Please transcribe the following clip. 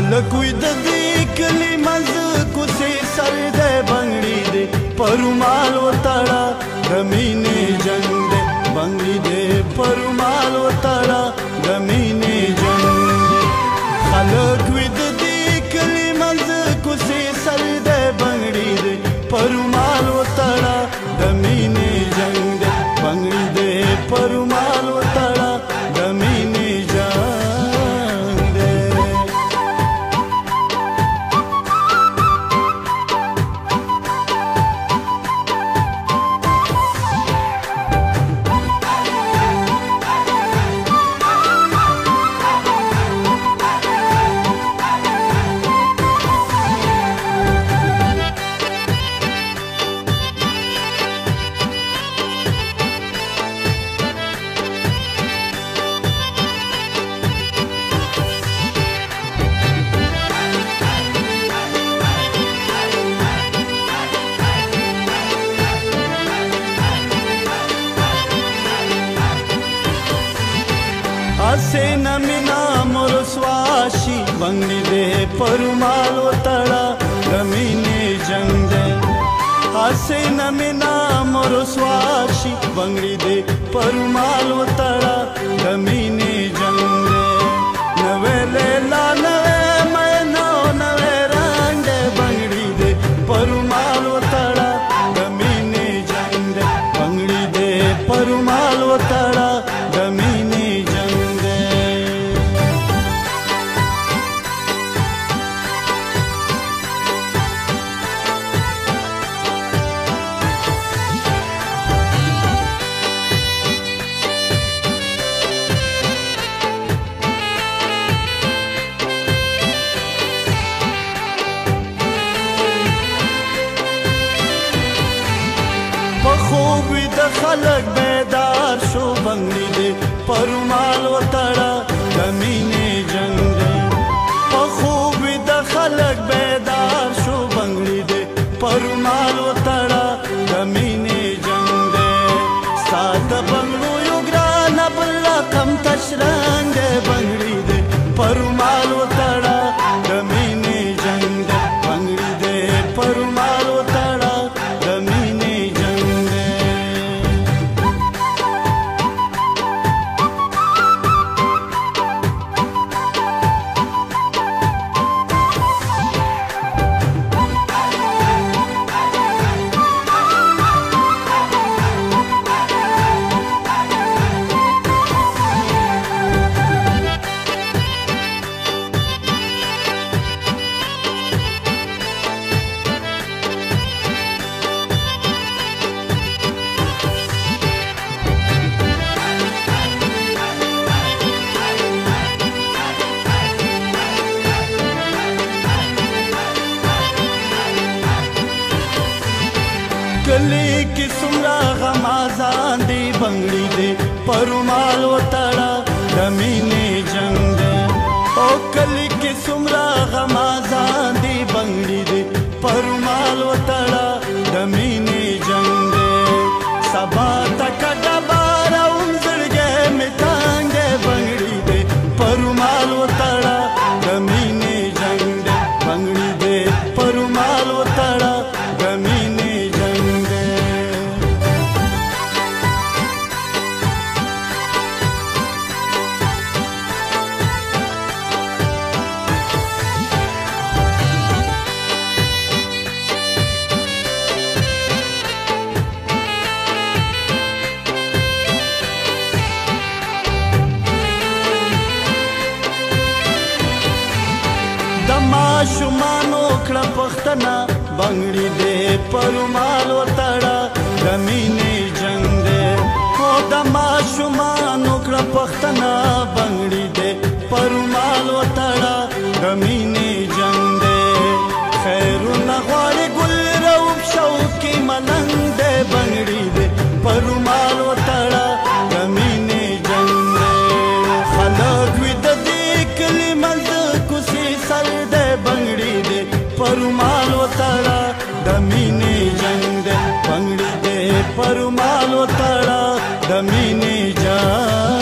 خلق وی د دې کلي منځ کوڅې سر دی بنګړي دی پرومال وتړه د مینې جنګ دی بنګړي دی پرومال وتړه د مینې جنګ دی خلق وی د دې کلي منځ کوڅې سر دی بنګړي دی پرومال وتړه د مینې جنګ دی بنګړي دی پرومال وتړه د مینې جنګ حسین مینا مرسواشی بنگڑی دے پرومال وتڑا گمینے جنگ دے حسین مینا مرسواشی بنگڑی دے پرومال وتڑا گمینے جنگ دے نوے لیلا نوے مینو نوے رنگ دے بنگڑی دے پرومال وتڑا گمینے جنگ دے بنگڑی دے پرومال وتڑا گمینے خوب د خلق بیدار شو بنگړي دې پرومال وتړه د مینې جنګ دی په خوب د خلق بیدار شو بنگړي دې پرومال وتړه د مینې جنګ دی سات بنگلو یو ګران بل کم تشرنګ بنگړي دې پرومال وتړه د مینې جنګ دی بنگړي دې پرومال وتړه د مینې کلی کی سمرا غمازان دی بنگڑی دے پرومال وتڑا د مینې جنگ دے او کلی کی سمرا غمازان دی بنگڑی دے پرومال وتڑا د مینې جنگ دے سبا تک ډبار اون زړګې می تانګ بنگڑی دے پرومال وتڑا د مینې جنگ دے بنگڑی دے پرومال وتڑا د مینې ماشومانو کړه پښتنه بنگړي دې پرومال وتړه د مینې جنګ دې او د ماشومانو کړه پښتنه بنگړي دې پرومال وتړه د مینې جنګ دې خیرونه غواړي ګل روب شوقي ملنګ دې بنگړي دې پرومال وتړه د مینې جنګ دې خلک وي د دې کلي منځ کوڅې سر دې بنگړي دې پرومال وتړه د مینې جنګ دې بنگړي دې پرومال وتړه د مینې جنګ